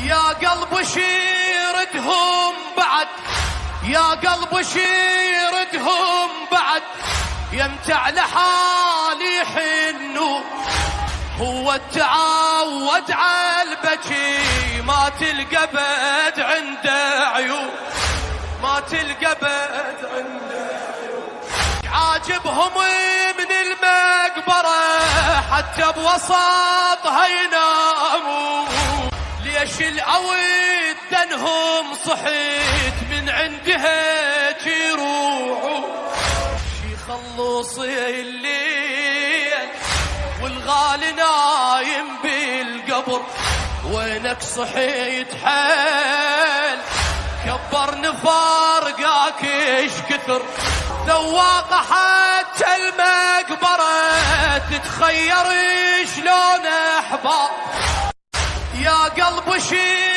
يا قلب شيردهم بعد، يا قلب شيردهم بعد، يمتع لحالي حنو. هو التعود عالبكي ما تلقى بد عنده عيون، ما تلقى بد عنده عيون. عاجبهم من المقبرة حتى بوسطها يناموا. ليش العود دنهم صحيت من عندها يروحوا. شي خلصي الليل والغالي نايم بالقبر، وينك صحيت حيل كبر نفارقاك ايش كثر. ذواقة حتى المقبرة تتخير شلون احباب. يا قلب شي